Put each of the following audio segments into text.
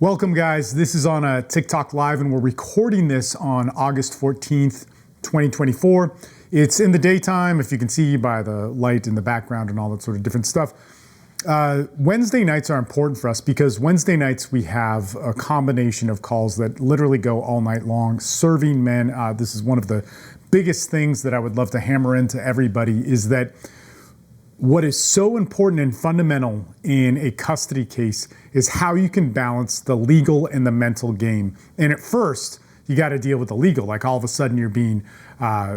Welcome guys, this is on a TikTok Live and we're recording this on August 14th, 2024. It's in the daytime, if you can see by the light in the background and all that sort of different stuff. Wednesday nights are important for us because Wednesday nights we have a combination of calls that literally go all night long, serving men. This is one of the biggest things that I would love to hammer into everybody is that what is so important and fundamental in a custody case is how you can balance the legal and the mental game. And at first, you got to deal with the legal. Like all of a sudden you're being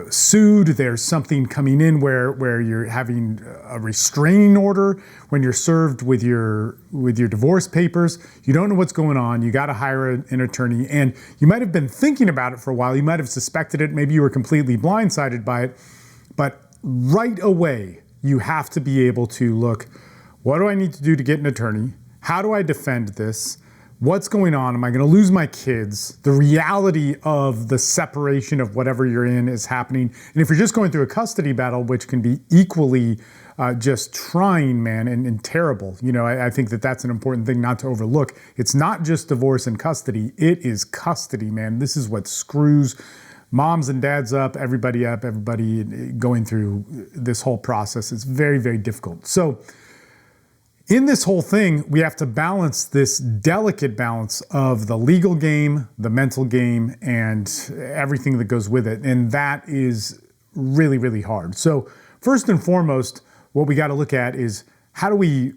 sued. There's something coming in where you're having a restraining order. When you're served with your divorce papers, you don't know what's going on. You got to hire an attorney. And you might have been thinking about it for a while. You might have suspected it. Maybe you were completely blindsided by it. But right away, you have to be able to look, what do I need to do to get an attorney? How do I defend this? What's going on? Am I going to lose my kids? The reality of the separation of whatever you're in is happening. And if you're just going through a custody battle, which can be equally just trying, man, and terrible, you know, I think that that's an important thing not to overlook. It's not just divorce and custody. It is custody, man. This is what screws moms and dads up, everybody going through this whole process. It's very, very difficult. So in this whole thing, we have to balance this delicate balance of the legal game, the mental game, and everything that goes with it. And that is really, really hard. So first and foremost, what we got to look at is how do we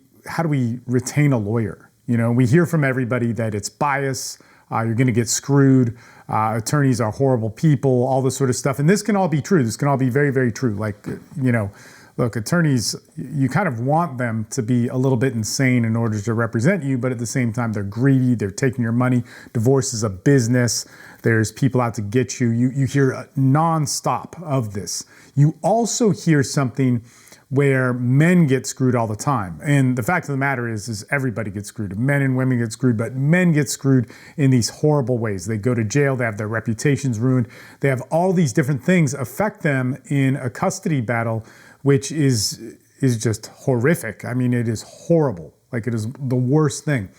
retain a lawyer? You know, we hear from everybody that it's bias, you're going to get screwed. Attorneys are horrible people, all this sort of stuff. And this can all be true. This can all be very, very true. Like, you know, look, attorneys, you kind of want them to be a little bit insane in order to represent you, but at the same time, they're greedy. They're taking your money. Divorce is a business. There's people out to get you. You hear nonstop of this. You also hear something where men get screwed all the time. And the fact of the matter is everybody gets screwed. Men and women get screwed, but men get screwed in these horrible ways. They go to jail, they have their reputations ruined. They have all these different things affect them in a custody battle, which is just horrific. I mean, it is horrible. Like it is the worst thing.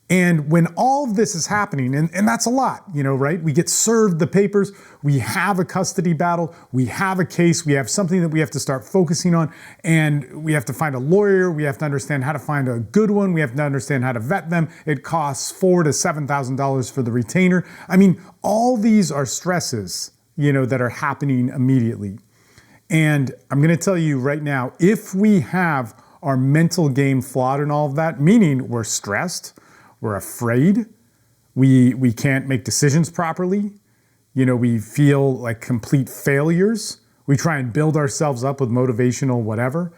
And when all of this is happening, and that's a lot, you know, right? We get served the papers, we have a custody battle, we have a case, we have something that we have to start focusing on, and we have to find a lawyer, we have to understand how to find a good one, we have to understand how to vet them. It costs $4,000 to $7,000 for the retainer. I mean, all these are stresses, you know, that are happening immediately. And I'm going to tell you right now, if we have our mental game flawed and all of that, meaning we're stressed, we're afraid, we can't make decisions properly, you know, we feel like complete failures, we try and build ourselves up with motivational whatever,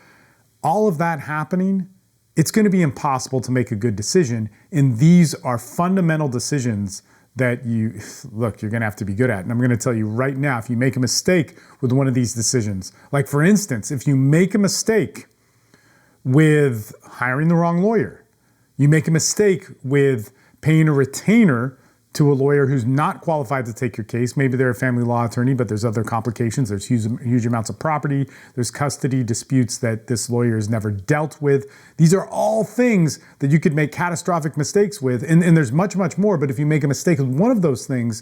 all of that happening, it's going to be impossible to make a good decision. And these are fundamental decisions that you're going to have to be good at. And I'm going to tell you right now, if you make a mistake with one of these decisions, like for instance, if you make a mistake with hiring the wrong lawyer, you make a mistake with paying a retainer to a lawyer who's not qualified to take your case. Maybe they're a family law attorney, but there's other complications. There's huge amounts of property. There's custody disputes that this lawyer has never dealt with. These are all things that you could make catastrophic mistakes with. And there's much, much more. But if you make a mistake with one of those things,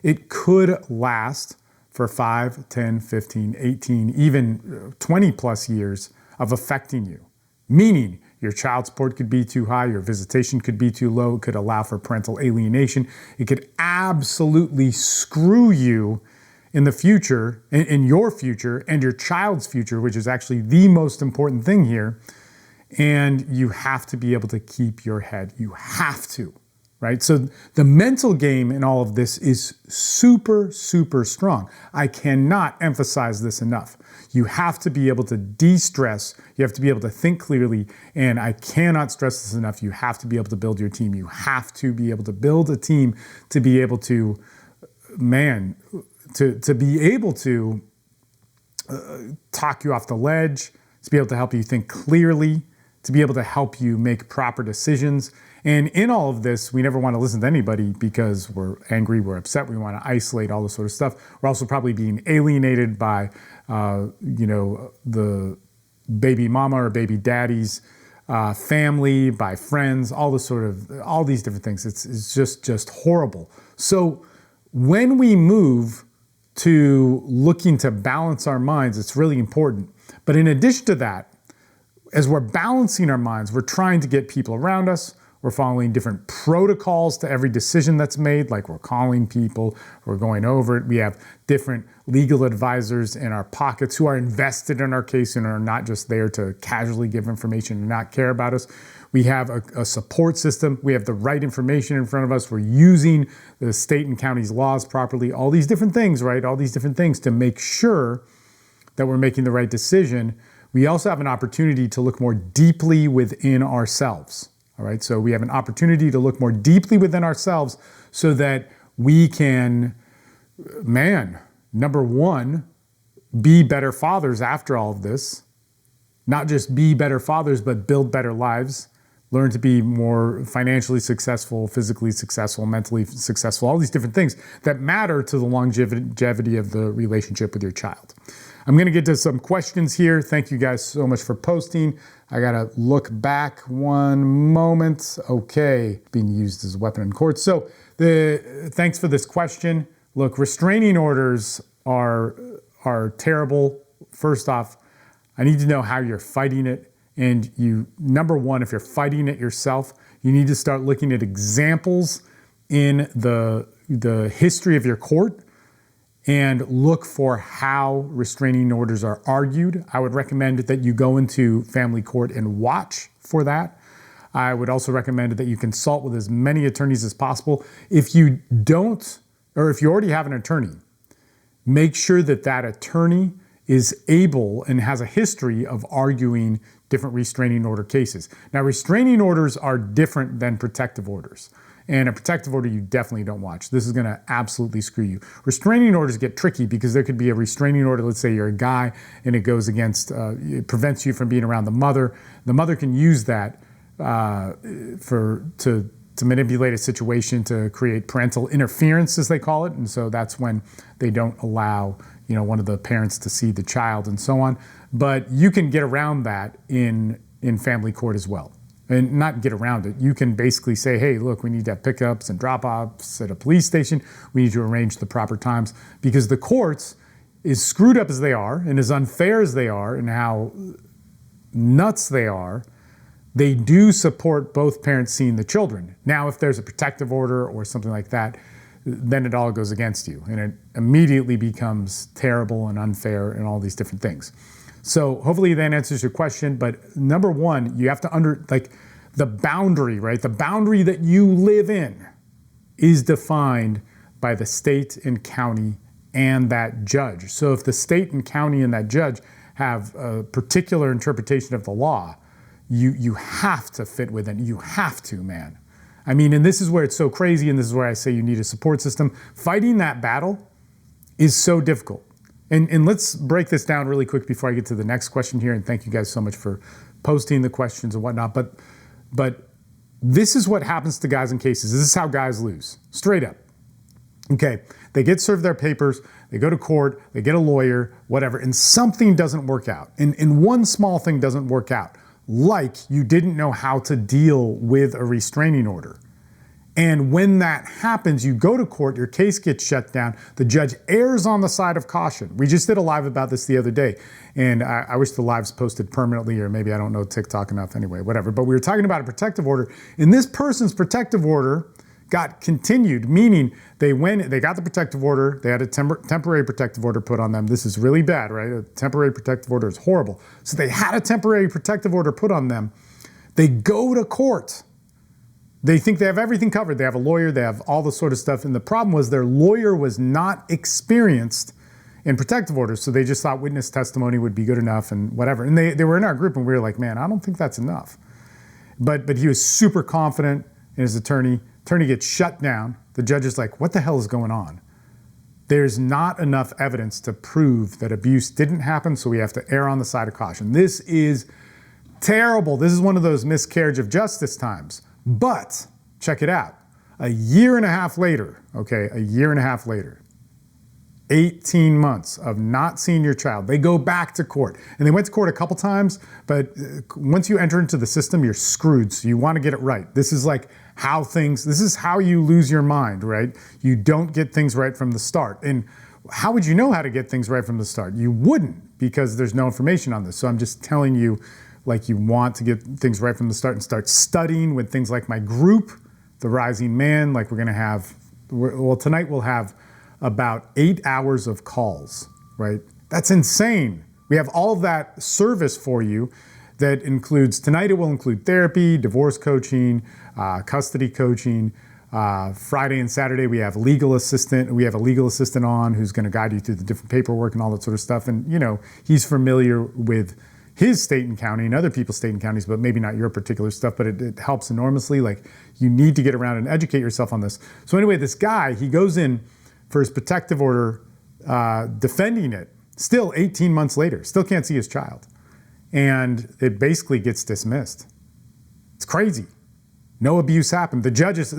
it could last for 5, 10, 15, 18, even 20 plus years of affecting you. Meaning, your child support could be too high, your visitation could be too low, it could allow for parental alienation. It could absolutely screw you in the future, in your future and your child's future, which is actually the most important thing here. And you have to be able to keep your head. You have to, right? So the mental game in all of this is super, super strong. I cannot emphasize this enough. You have to be able to de-stress. You have to be able to think clearly. And I cannot stress this enough. You have to be able to build your team. You have to be able to build a team to be able to, to be able to talk you off the ledge, to be able to help you think clearly, to be able to help you make proper decisions. And in all of this, we never want to listen to anybody because we're angry, we're upset, we want to isolate all this sort of stuff. We're also probably being alienated by, the baby mama or baby daddy's family, by friends, all these different things. It's just horrible. So when we move to looking to balance our minds, it's really important. But in addition to that, as we're balancing our minds, we're trying to get people around us. We're following different protocols to every decision that's made, like we're calling people, we're going over it. We have different legal advisors in our pockets who are invested in our case and are not just there to casually give information and not care about us. We have a support system. We have the right information in front of us. We're using the state and county's laws properly, all these different things, right? All these different things to make sure that we're making the right decision. We also have an opportunity to look more deeply within ourselves. All right, so we have an opportunity to look more deeply within ourselves so that we can, number one, be better fathers after all of this. Not just be better fathers, but build better lives. Learn to be more financially successful, physically successful, mentally successful, all these different things that matter to the longevity of the relationship with your child. I'm going to get to some questions here. Thank you guys so much for posting. I got to look back one moment. Okay, being used as a weapon in court. So thanks for this question. Look, restraining orders are terrible. First off, I need to know how you're fighting it. And number one, if you're fighting it yourself, you need to start looking at examples in the history of your court and look for how restraining orders are argued. I would recommend that you go into family court and watch for that. I would also recommend that you consult with as many attorneys as possible. If you don't, or if you already have an attorney, make sure that that attorney is able and has a history of arguing different restraining order cases. Now, restraining orders are different than protective orders. And a protective order you definitely don't watch. This is going to absolutely screw you. Restraining orders get tricky because there could be a restraining order. Let's say you're a guy and it goes against, it prevents you from being around the mother. The mother can use that to manipulate a situation to create parental interference, as they call it. And so that's when they don't allow one of the parents to see the child and so on. But you can get around that in family court as well. And not get around it. You can basically say, hey, look, we need to have pickups and drop-offs at a police station. We need to arrange the proper times. Because the courts, as screwed up as they are and as unfair as they are and how nuts they are, they do support both parents seeing the children. Now, if there's a protective order or something like that, then it all goes against you. And it immediately becomes terrible and unfair and all these different things. So hopefully that answers your question. But number one, you have to the boundary, right? The boundary that you live in is defined by the state and county and that judge. So if the state and county and that judge have a particular interpretation of the law, you have to fit within. You have to, man. I mean, and this is where it's so crazy, and this is where I say you need a support system. Fighting that battle is so difficult. And let's break this down really quick before I get to the next question here. And thank you guys so much for posting the questions and whatnot. But this is what happens to guys in cases. This is how guys lose, straight up. Okay, they get served their papers, they go to court, they get a lawyer, whatever, and something doesn't work out. And one small thing doesn't work out, like you didn't know how to deal with a restraining order. And when that happens, you go to court, your case gets shut down, the judge errs on the side of caution. We just did a live about this the other day, and I wish the live's posted permanently, or maybe I don't know TikTok enough anyway, whatever. But we were talking about a protective order, and this person's protective order got continued, meaning they got the protective order, they had a temporary protective order put on them. This is really bad, right? A temporary protective order is horrible. So they had a temporary protective order put on them. They go to court. They think they have everything covered. They have a lawyer, they have all the sort of stuff. And the problem was their lawyer was not experienced in protective orders. So they just thought witness testimony would be good enough and whatever. And they were in our group and we were like, man, I don't think that's enough. But he was super confident in his attorney. Attorney gets shut down. The judge is like, what the hell is going on? There's not enough evidence to prove that abuse didn't happen, so we have to err on the side of caution. This is terrible. This is one of those miscarriage of justice times. But check it out. A year and a half later, 18 months of not seeing your child. They go back to court. And they went to court a couple times, but once you enter into the system, you're screwed. So you want to get it right. This is like this is how you lose your mind, right? You don't get things right from the start. And how would you know how to get things right from the start? You wouldn't, because there's no information on this. So I'm just telling you, like, you want to get things right from the start and start studying with things like my group, The Rising Man. Like we're going to have, tonight we'll have about 8 hours of calls, right? That's insane. We have all of that service for you that includes, tonight it will include therapy, divorce coaching, custody coaching. Friday and Saturday we have a legal assistant on who's going to guide you through the different paperwork and all that sort of stuff. And he's familiar with his state and county and other people's state and counties, but maybe not your particular stuff, but it helps enormously. Like, you need to get around and educate yourself on this. So anyway, this guy, he goes in for his protective order, defending it, still 18 months later, still can't see his child. And it basically gets dismissed. It's crazy. No abuse happened. The judges,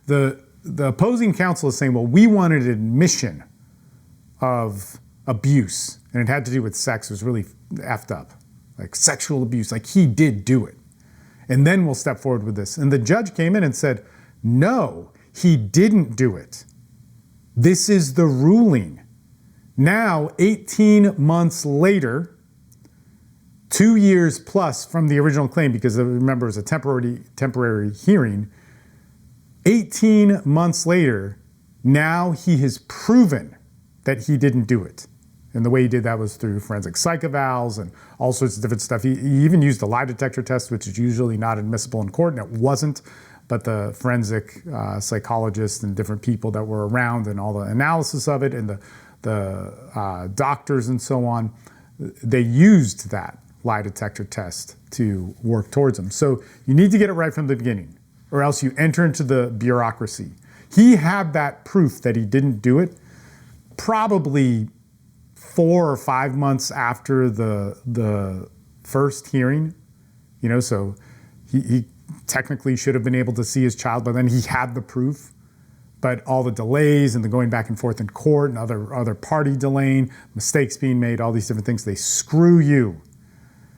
the opposing counsel is saying, well, we wanted an admission of abuse, and it had to do with sex. It was really effed up, like sexual abuse, like he did do it. And then we'll step forward with this. And the judge came in and said, no, he didn't do it. This is the ruling. Now, 18 months later, 2 years plus from the original claim, because remember, it was a temporary hearing. 18 months later, now he has proven that he didn't do it. And the way he did that was through forensic psych evals and all sorts of different stuff. He even used the lie detector test, which is usually not admissible in court, and it wasn't. But the forensic psychologists and different people that were around and all the analysis of it and the doctors and so on, they used that lie detector test to work towards him. So you need to get it right from the beginning, or else you enter into the bureaucracy. He had that proof that he didn't do it probably 4 or 5 months after the first hearing, so he technically should have been able to see his child, but then he had the proof. But all the delays and the going back and forth in court and other party delaying, mistakes being made, all these different things, they screw you.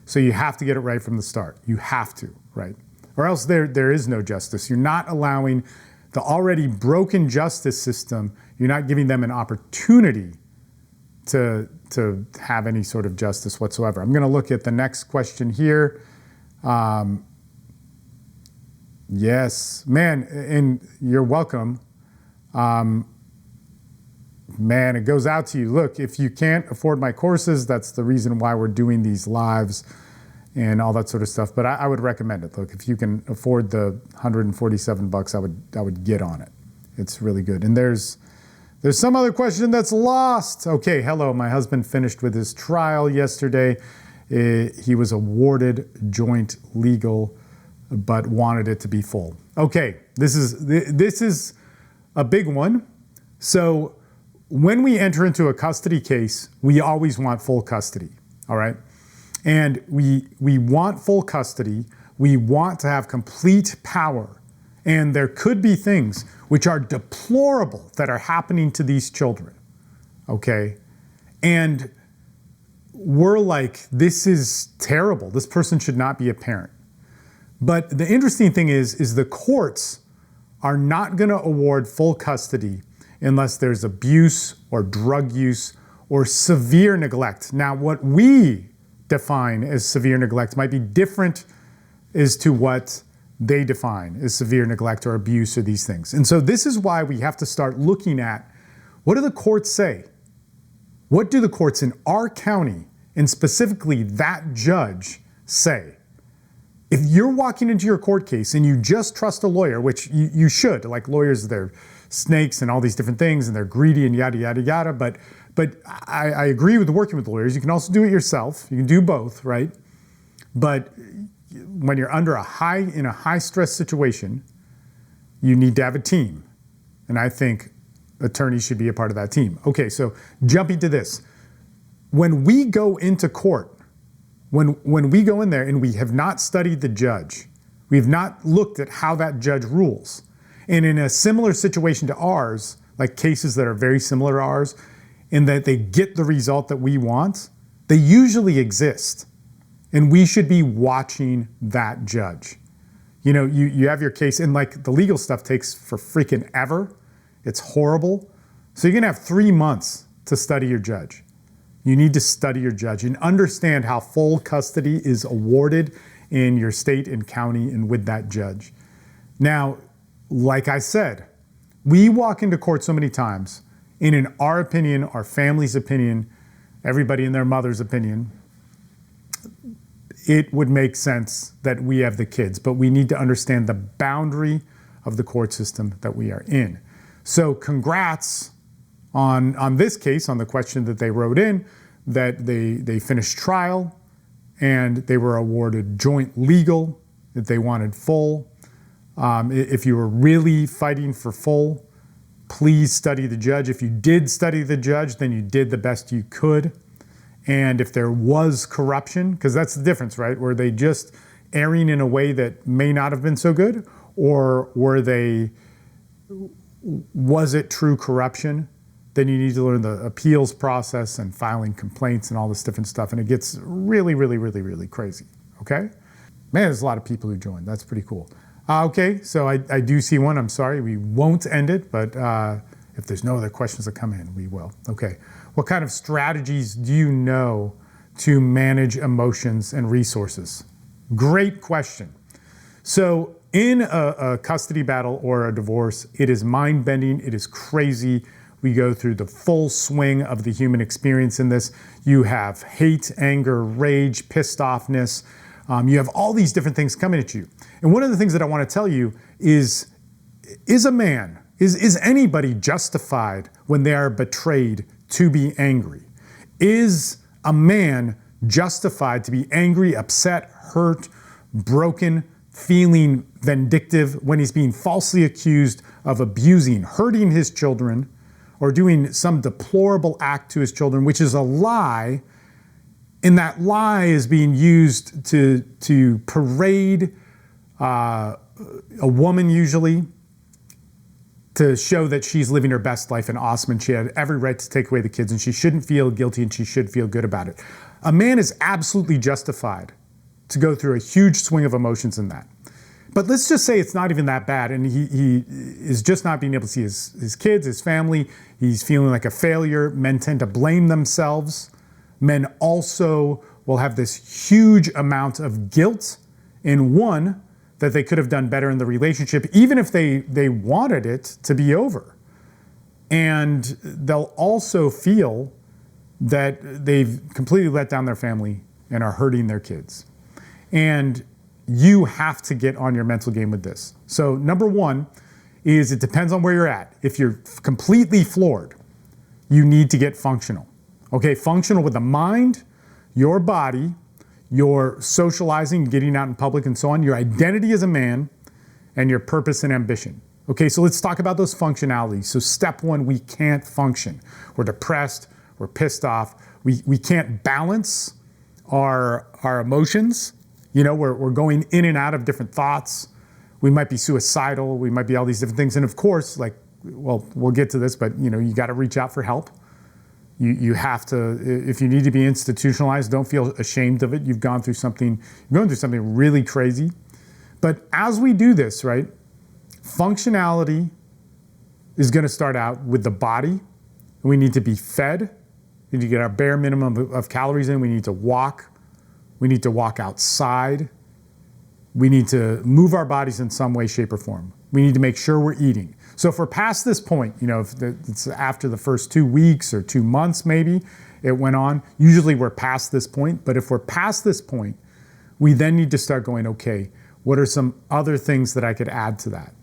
So you have to get it right from the start. You have to, right? Or else there is no justice. You're not allowing the already broken justice system, you're not giving them an opportunity to have any sort of justice whatsoever. I'm going to look at the next question here. Yes, man, and you're welcome. Man, it goes out to you. Look, if you can't afford my courses, that's the reason why we're doing these lives and all that sort of stuff. But I would recommend it. Look, if you can afford the $147, I would get on it. It's really good. And there's some other question that's lost. Okay, hello. My husband finished with his trial yesterday. He was awarded joint legal, but wanted it to be full. Okay, this is a big one. So when we enter into a custody case, we always want full custody, all right? And we want full custody. We want to have complete power. And there could be things which are deplorable that are happening to these children, okay? And we're like, this is terrible. This person should not be a parent. But the interesting thing is the courts are not going to award full custody unless there's abuse or drug use or severe neglect. Now, what we define as severe neglect might be different as to what they define as severe neglect or abuse or these things. And so this is why we have to start looking at, what do the courts say? What do the courts in our county, and specifically that judge, say? If you're walking into your court case and you just trust a lawyer, which you should, like lawyers, they're snakes and all these different things and they're greedy and yada, yada, yada. But I agree with working with lawyers. You can also do it yourself. You can do both, right? But when you're in a high stress situation, you need to have a team. And I think attorneys should be a part of that team. Okay, so jumping to this. When we go into court, when we go in there and we have not studied the judge, we have not looked at how that judge rules. And in a similar situation to ours, like cases that are very similar to ours, and that they get the result that we want, they usually exist. And we should be watching that judge. You know, you have your case, and like the legal stuff takes for freaking ever. It's horrible. So you're gonna have 3 months to study your judge. You need to study your judge and understand how full custody is awarded in your state and county and with that judge. Now, like I said, we walk into court so many times, and in our opinion, our family's opinion, everybody in their mother's opinion, it would make sense that we have the kids, but we need to understand the boundary of the court system that we are in. So congrats on this case, on the question that they wrote in, that they finished trial and they were awarded joint legal, that they wanted full. If you were really fighting for full, please study the judge. If you did study the judge, then you did the best you could. And if there was corruption, because that's the difference, right? Were they just erring in a way that may not have been so good? Or was it true corruption? Then you need to learn the appeals process and filing complaints and all this different stuff. And it gets really, really, really, really crazy, okay? Man, there's a lot of people who joined. That's pretty cool. Okay, so I do see one. I'm sorry, we won't end it, but if there's no other questions that come in, we will. Okay, what kind of strategies do you know to manage emotions and resources? Great question. So in a custody battle or a divorce, it is mind-bending, it is crazy. We go through the full swing of the human experience in this. You have hate, anger, rage, pissed offness. You have all these different things coming at you. And one of the things that I want to tell you is anybody justified when they are betrayed to be angry? Is a man justified to be angry, upset, hurt, broken, feeling vindictive when he's being falsely accused of abusing, hurting his children, or doing some deplorable act to his children, which is a lie, and that lie is being used to parade a woman usually to show that she's living her best life and awesome, and she had every right to take away the kids, and she shouldn't feel guilty and she should feel good about it. A man is absolutely justified to go through a huge swing of emotions in that. But let's just say it's not even that bad, and he is just not being able to see his kids, his family. He's feeling like a failure. Men tend to blame themselves. Men also will have this huge amount of guilt in one, that they could have done better in the relationship, even if they wanted it to be over. And they'll also feel that they've completely let down their family and are hurting their kids. And you have to get on your mental game with this. So number one is it depends on where you're at. If you're completely floored, you need to get functional. Okay, functional with the mind, your body, your socializing, getting out in public and so on, your identity as a man, and your purpose and ambition. Okay, so let's talk about those functionalities. So step one, we can't function. We're depressed, we're pissed off, we can't balance our emotions. You know, we're going in and out of different thoughts. We might be suicidal, we might be all these different things. And of course, like, well, we'll get to this, but you know, you gotta reach out for help. You have to, if you need to be institutionalized, don't feel ashamed of it. You're going through something really crazy. But as we do this, right, functionality is gonna start out with the body. We need to be fed. We need to get our bare minimum of calories in. We need to walk. We need to walk outside. We need to move our bodies in some way, shape, or form. We need to make sure we're eating. So if we're past this point, you know, if it's after the first 2 weeks or 2 months maybe, it went on, usually we're past this point. But if we're past this point, we then need to start going, okay, what are some other things that I could add to that?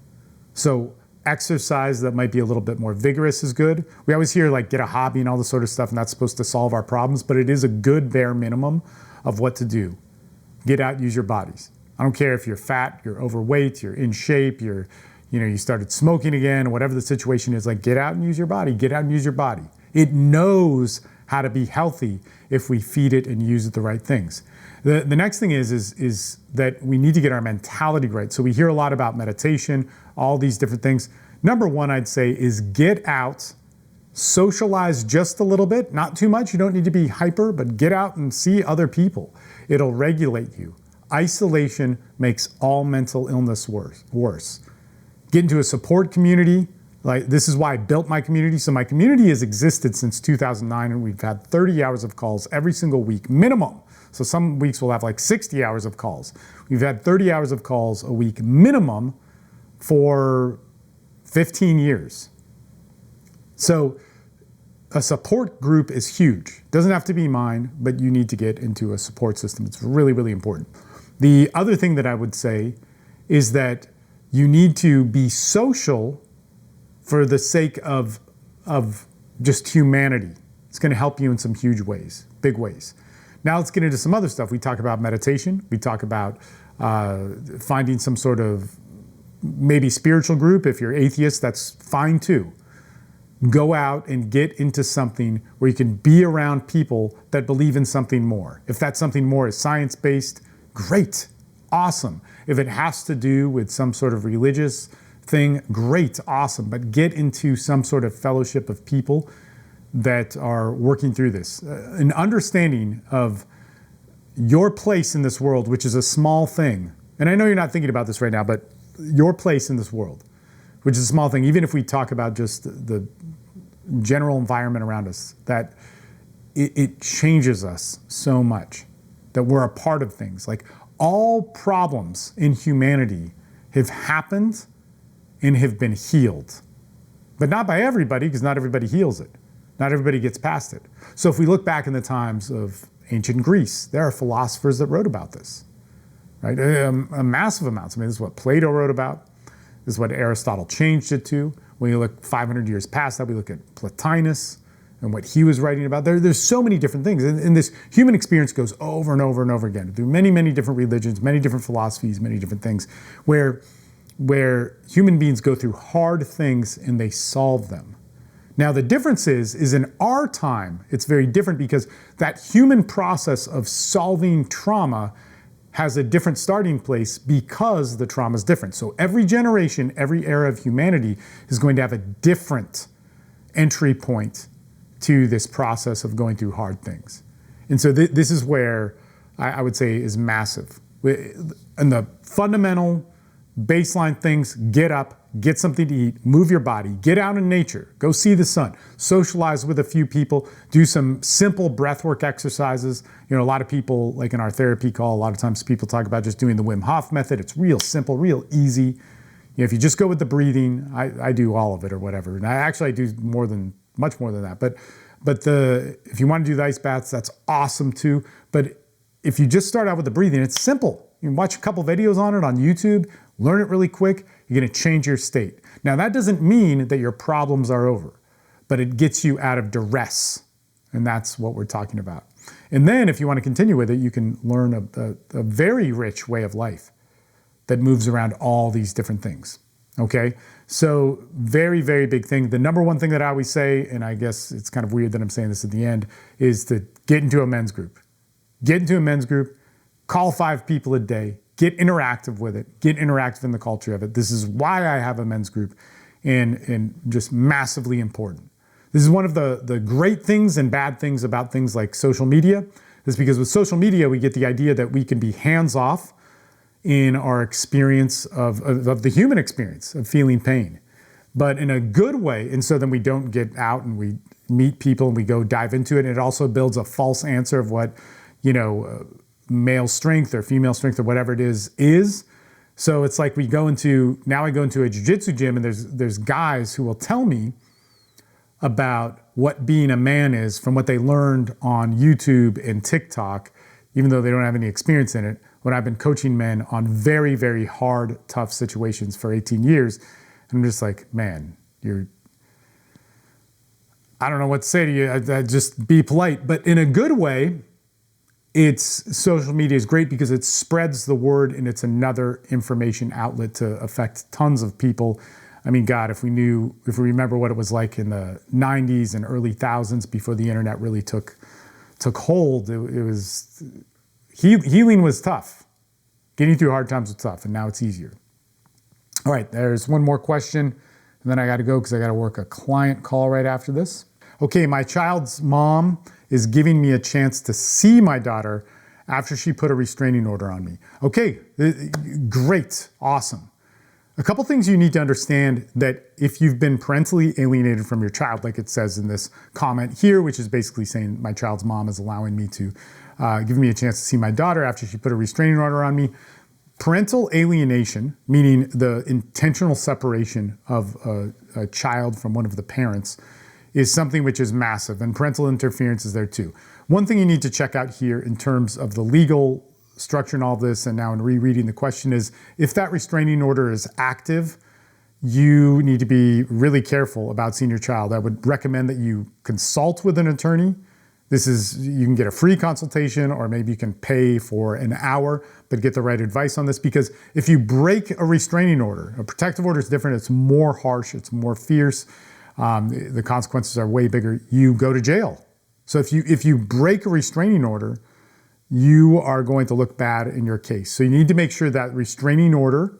So exercise that might be a little bit more vigorous is good. We always hear like get a hobby and all this sort of stuff, and that's supposed to solve our problems, but it is a good bare minimum of what to do. Get out, use your bodies. I don't care if you're fat, you're overweight, you're in shape, you started smoking again, whatever the situation is, like get out and use your body, get out and use your body. It knows how to be healthy if we feed it and use it the right things. The next thing is that we need to get our mentality right. So we hear a lot about meditation, all these different things. Number one, I'd say, is get out, Socialize just a little bit, not too much. You don't need to be hyper, but get out and see other people. It'll regulate you. Isolation makes all mental illness worse. Get into a support community. Like, this is why I built my community. So my community has existed since 2009, and we've had 30 hours of calls every single week, minimum. So some weeks we'll have like 60 hours of calls. We've had 30 hours of calls a week minimum for 15 years. So a support group is huge. It doesn't have to be mine, but you need to get into a support system. It's really, really important. The other thing that I would say is that you need to be social for the sake of just humanity. It's going to help you in some huge ways, big ways. Now let's get into some other stuff. We talk about meditation. We talk about finding some sort of maybe spiritual group. If you're atheist, that's fine too. Go out and get into something where you can be around people that believe in something more. If that something more is science-based, great, awesome. If it has to do with some sort of religious thing, great, awesome. But get into some sort of fellowship of people that are working through this. An understanding of your place in this world, which is a small thing. And I know you're not thinking about this right now, but your place in this world, which is a small thing, even if we talk about just the general environment around us, that it changes us so much, that we're a part of things. Like, all problems in humanity have happened and have been healed. But not by everybody, because not everybody heals it. Not everybody gets past it. So if we look back in the times of ancient Greece, there are philosophers that wrote about this, right? A massive amounts. I mean, this is what Plato wrote about. This is what Aristotle changed it to. When you look 500 years past that, we look at Plotinus and what he was writing about. There's so many different things. And this human experience goes over and over and over again through many, many different religions, many different philosophies, many different things, where human beings go through hard things and they solve them. Now, the difference is in our time, it's very different because that human process of solving trauma has a different starting place because the trauma is different. So every generation, every era of humanity is going to have a different entry point to this process of going through hard things. And so this is where I would say is massive. And the fundamental baseline things: get up, get something to eat, move your body, get out in nature, go see the sun, socialize with a few people, do some simple breathwork exercises. You know, a lot of people, like in our therapy call, a lot of times people talk about just doing the Wim Hof method. It's real simple, real easy. You know, if you just go with the breathing, I do all of it or whatever. And I do much more than that. But if you want to do the ice baths, that's awesome too. But if you just start out with the breathing, it's simple. You can watch a couple videos on it on YouTube, learn it really quick. You're going to change your state. Now, that doesn't mean that your problems are over, but it gets you out of duress. And that's what we're talking about. And then if you want to continue with it, you can learn a very rich way of life that moves around all these different things. Okay? So very, very big thing. The number one thing that I always say, and I guess it's kind of weird that I'm saying this at the end, is to get into a men's group. Get into a men's group, call 5 people a day, get interactive with it, get interactive in the culture of it. This is why I have a men's group, and just massively important. This is one of the great things and bad things about things like social media, is because with social media, we get the idea that we can be hands-off in our experience of the human experience of feeling pain, but in a good way. And so then we don't get out and we meet people and we go dive into it. And it also builds a false answer of what, male strength or female strength or whatever it is. So it's like I go into a jiu-jitsu gym and there's guys who will tell me about what being a man is from what they learned on YouTube and TikTok, even though they don't have any experience in it, when I've been coaching men on very, very hard, tough situations for 18 years. And I'm just like, man, I don't know what to say to you. Just be polite. But in a good way, social media is great because it spreads the word and it's another information outlet to affect tons of people. I mean, God, if we remember what it was like in the 90s and early thousands before the internet really took hold, it was, healing was tough. Getting through hard times was tough, and now it's easier. All right, there's one more question, and And then I got to go because I got to work a client call right after this. Okay, my child's mom is giving me a chance to see my daughter after she put a restraining order on me. Okay, great, awesome. A couple things you need to understand that if you've been parentally alienated from your child, like it says in this comment here, which is basically saying my child's mom is allowing me to give me a chance to see my daughter after she put a restraining order on me. Parental alienation, meaning the intentional separation of a child from one of the parents, is something which is massive, and parental interference is there too. One thing you need to check out here in terms of the legal structure and all this, and now in rereading the question, is if that restraining order is active, you need to be really careful about seeing your child. I would recommend that you consult with an attorney. You can get a free consultation, or maybe you can pay for an hour, but get the right advice on this, because if you break a restraining order, a protective order is different, it's more harsh, it's more fierce, the consequences are way bigger, you go to jail. So if you break a restraining order, you are going to look bad in your case. So you need to make sure that restraining order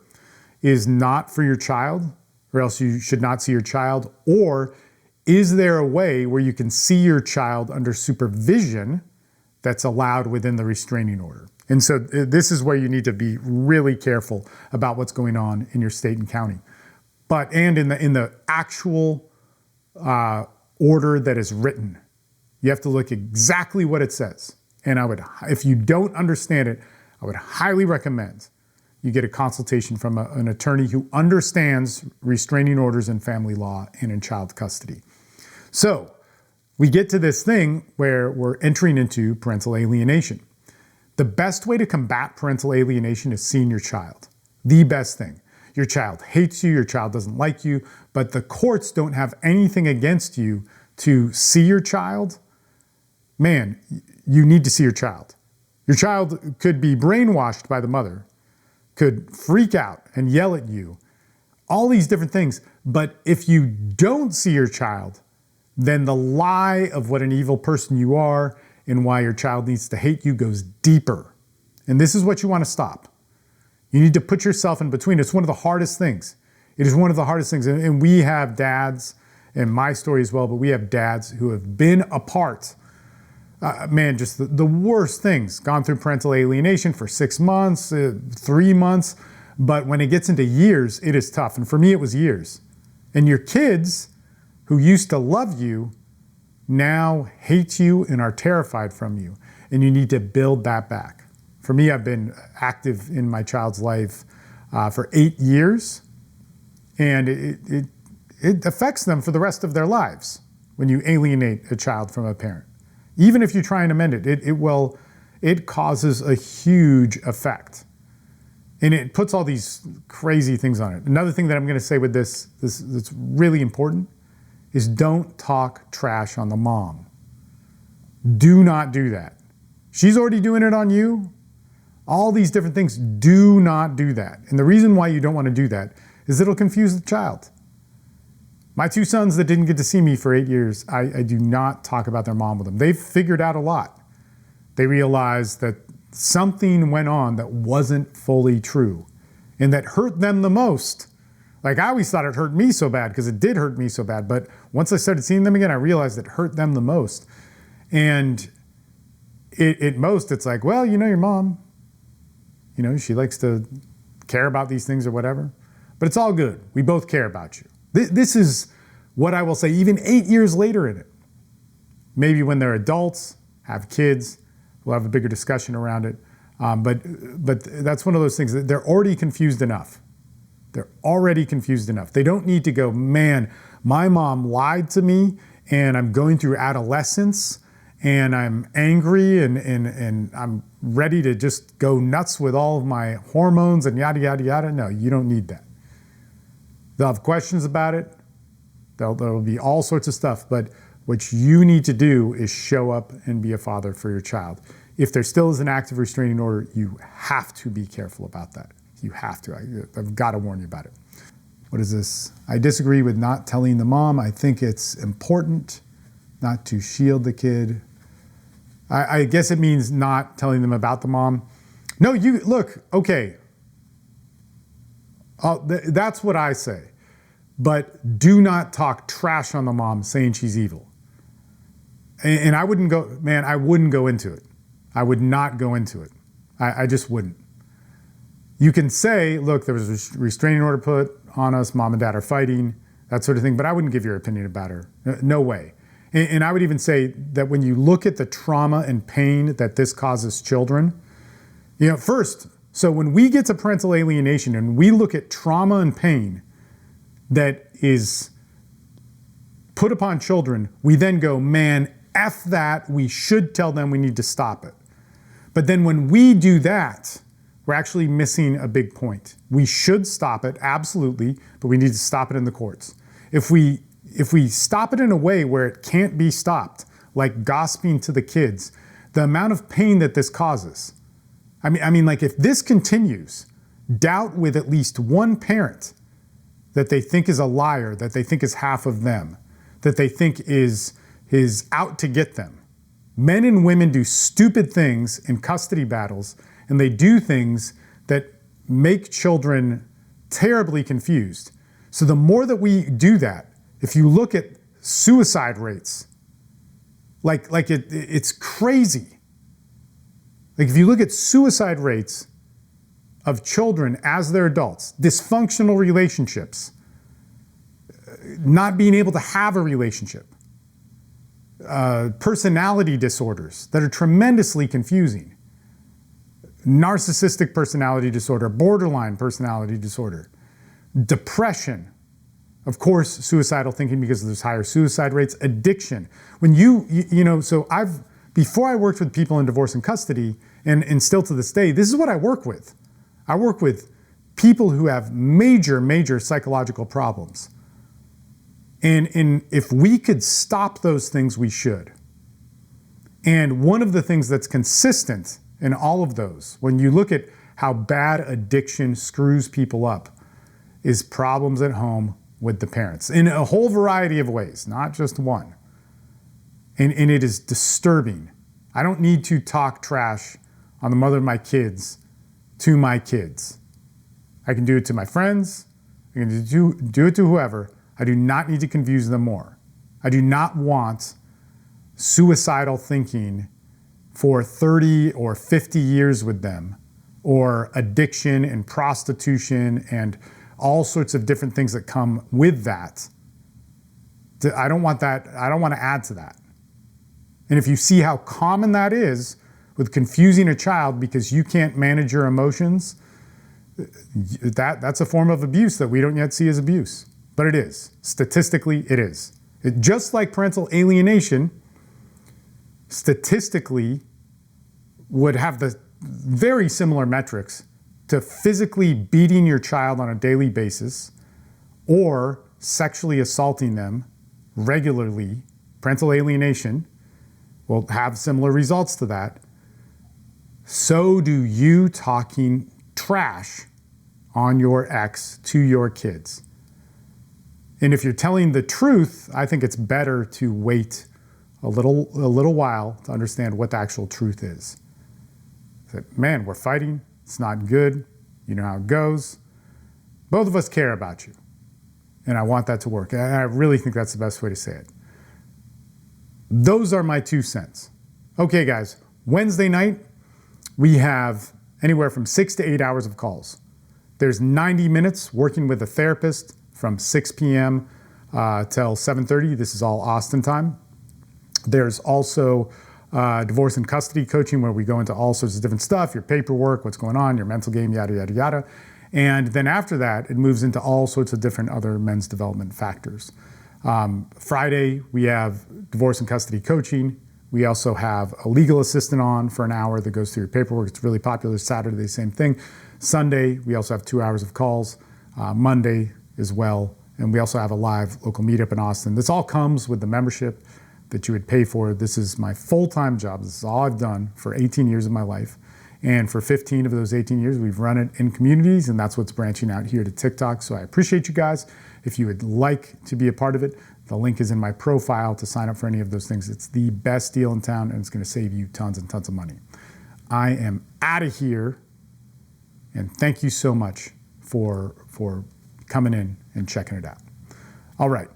is not for your child, or else you should not see your child. Or is there a way where you can see your child under supervision that's allowed within the restraining order? And so this is where you need to be really careful about what's going on in your state and county. And in the actual order that is written, you have to look exactly what it says. And if you don't understand it, I would highly recommend you get a consultation from an attorney who understands restraining orders in family law and in child custody. So we get to this thing where we're entering into parental alienation. The best way to combat parental alienation is seeing your child. The best thing. Your child hates you, your child doesn't like you, but the courts don't have anything against you to see your child. Man, you need to see your child. Your child could be brainwashed by the mother, could freak out and yell at you, all these different things. But if you don't see your child, then the lie of what an evil person you are and why your child needs to hate you goes deeper. And this is what you want to stop. You need to put yourself in between. It's one of the hardest things. It is one of the hardest things. And we have dads, and my story as well, but we have dads who have been apart. Just the worst things. Gone through parental alienation for 6 months, 3 months. But when it gets into years, it is tough. And for me, it was years. And your kids who used to love you now hate you and are terrified from you. And you need to build that back. For me, I've been active in my child's life for 8 years. And it affects them for the rest of their lives when you alienate a child from a parent. Even if you try and amend it, it causes a huge effect. And it puts all these crazy things on it. Another thing that I'm going to say with this that's really important is don't talk trash on the mom. Do not do that. She's already doing it on you. All these different things, do not do that. And the reason why you don't want to do that is it'll confuse the child. My 2 sons that didn't get to see me for 8 years, I do not talk about their mom with them. They've figured out a lot. They realized that something went on that wasn't fully true and that hurt them the most. Like, I always thought it hurt me so bad because it did hurt me so bad. But once I started seeing them again, I realized it hurt them the most. And it's like, well, your mom, she likes to care about these things or whatever. But it's all good. We both care about you. This is what I will say, even 8 years later in it. Maybe when they're adults, have kids, we'll have a bigger discussion around it. But that's one of those things that they're already confused enough. They're already confused enough. They don't need to go, man, my mom lied to me and I'm going through adolescence and I'm angry and I'm ready to just go nuts with all of my hormones and yada, yada, yada. No, you don't need that. They'll have questions about it. There'll be all sorts of stuff. But what you need to do is show up and be a father for your child. If there still is an active restraining order, you have to be careful about that. You have to. I've got to warn you about it. What is this? I disagree with not telling the mom. I think it's important not to shield the kid. I guess it means not telling them about the mom. No, look, okay. That's what I say. but do not talk trash on the mom saying she's evil. And I wouldn't go, man, I wouldn't go into it. I would not go into it. I just wouldn't. You can say, look, there was a restraining order put on us, mom and dad are fighting, that sort of thing, but I wouldn't give your opinion about her. No way. And I would even say that when you look at the trauma and pain that this causes children, first, so when we get to parental alienation and we look at trauma and pain that is put upon children, we then go, man, F that, we should tell them we need to stop it. But then when we do that, we're actually missing a big point. We should stop it, absolutely, but we need to stop it in the courts. If we stop it in a way where it can't be stopped, like gossiping to the kids, the amount of pain that this causes. I mean, like if this continues, doubt with at least one parent that they think is a liar, that they think is half of them, that they think is out to get them. Men and women do stupid things in custody battles, and they do things that make children terribly confused. So the more that we do that, if you look at suicide rates, it's crazy. Like if you look at suicide rates of children as they're adults, dysfunctional relationships, not being able to have a relationship, personality disorders that are tremendously confusing, narcissistic personality disorder, borderline personality disorder, depression, of course, suicidal thinking because there's higher suicide rates, addiction. When before I worked with people in divorce and custody, and still to this day, this is what I work with. I work with people who have major, major psychological problems. And if we could stop those things, we should. And one of the things that's consistent in all of those, when you look at how bad addiction screws people up, is problems at home with the parents in a whole variety of ways, not just one. And it is disturbing. I don't need to talk trash on the mother of my kids to my kids. I can do it to my friends. I can do it to whoever. I do not need to confuse them more. I do not want suicidal thinking for 30 or 50 years with them, or addiction and prostitution and all sorts of different things that come with that. I don't want that. I don't want to add to that. And if you see how common that is with confusing a child because you can't manage your emotions, that's a form of abuse that we don't yet see as abuse. But it is. Statistically, it is. Just like parental alienation, statistically would have the very similar metrics to physically beating your child on a daily basis or sexually assaulting them regularly. Parental alienation will have similar results to that. So do you talking trash on your ex to your kids. And if you're telling the truth, I think it's better to wait a little while to understand what the actual truth is. That, man, we're fighting. It's not good. You know how it goes. Both of us care about you. And I want that to work. And I really think that's the best way to say it. Those are my 2 cents. Okay, guys, Wednesday night, we have anywhere from 6 to 8 hours of calls. There's 90 minutes working with a therapist from 6 p.m. Till 7:30. This is all Austin time. There's also divorce and custody coaching where we go into all sorts of different stuff, your paperwork, what's going on, your mental game, yada, yada, yada. And then after that, it moves into all sorts of different other men's development factors. Friday, we have divorce and custody coaching. We also have a legal assistant on for an hour that goes through your paperwork. It's really popular. Saturday, same thing. Sunday, we also have 2 hours of calls. Monday as well. And we also have a live local meetup in Austin. This all comes with the membership that you would pay for. This is my full-time job. This is all I've done for 18 years of my life. And for 15 of those 18 years, we've run it in communities, and that's what's branching out here to TikTok. So I appreciate you guys. If you would like to be a part of it, the link is in my profile to sign up for any of those things. It's the best deal in town, and it's going to save you tons and tons of money. I am out of here, and thank you so much for coming in and checking it out. All right.